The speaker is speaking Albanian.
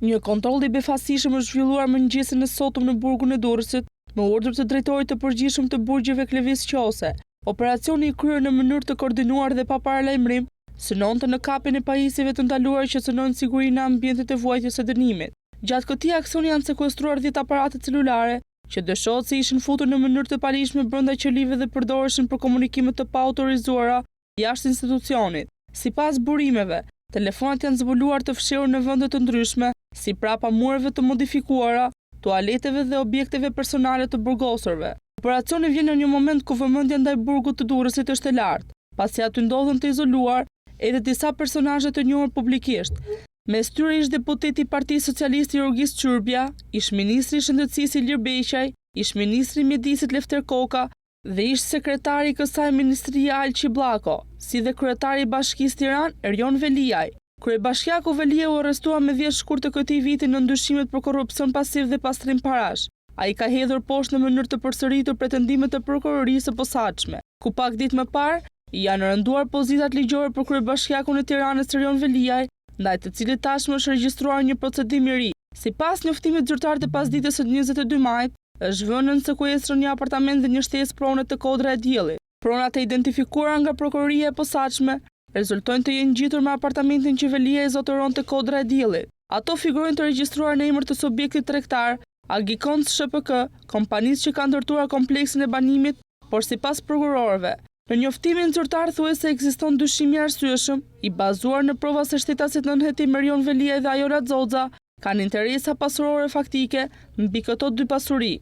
Një kontroll i befasishëm është zhvilluar mëngjesin e sotëm në burgun e Durrësit, me urdhër të drejtorit të përgjithshëm të burgjeve Klevis Qose. Operacioni i kryer në mënyrë të koordinuar dhe pa paralajmërim, synonte në kapjen e pajisjeve të ndaluara që synojnë sigurinë e ambientit të vuajtjes së dënimit. Gjatë këtij aksioni janë sekuestruar 10 aparate celulare, që dëshohet se ishin futur në mënyrë të palishme brenda qelive dhe përdoreshin për komunikime të paautorizuara jashtë institucionit. Sipas burimeve, telefonat janë zbuluar të fshehur në vende të ndryshme, si prapa mureve të modifikuara, tualeteve dhe objekteve personale të burgosurve. Operacioni vjen në një moment ku vëmendja ndaj burgut të Durrësit është e lartë, pasi aty ndodhen të izoluar edhe disa personazhe të njohur publikisht. Mes tyre ish deputeti i Partisë Socialiste Jurgis Çurbja, ish ministri i Shëndetësisë Ilir Beqaj, ish ministri i Mjedisit Lefter Koka dhe ish sekretari i kësaj ministrie Alçi Bllako, si dhe kryetari i Bashkisë Tiranë Erjon Veliaj. Kryebashkiaku Veliaj u arrestua me 10 shkurt të këtij viti në ndyshimet për korrupsion pasiv dhe pastrim parash. Ai ka hedhur poshtë në mënyrë të përsëritur pretendimet e prokurorisë së posaçme, ku pak ditë më parë janë rënduar pozitat ligjore për kryebashkiakun e Tiranës Erjon Veliaj, ndaj të cilit tashmë është regjistruar një procedim i ri. Sipas njoftimit zyrtar të pasdites së 22 majit, është vënë në sekuestër një apartament dhe një shtesë prone të Kodra e Diellit. Pronat e identifikuara nga prokuroria e posaçme rezultojnë të jenë ngjitur me apartamentin që Veliaj zotëron të Kodra e Diellit. Ato figurojnë të regjistruar në emër të subjektit tregtar, Agikons SHPK, kompanisë që ka ndërtuar kompleksin e banimit, por sipas prokurorëve, në njoftimin zyrtar thuhet se ekziston dyshim i arsyeshëm, i bazuar në prova se shtetasit nënhetim Erjon Veliaj dhe Ajola Xoxa kanë interesa pasurore faktike mbi këto dy pasuri.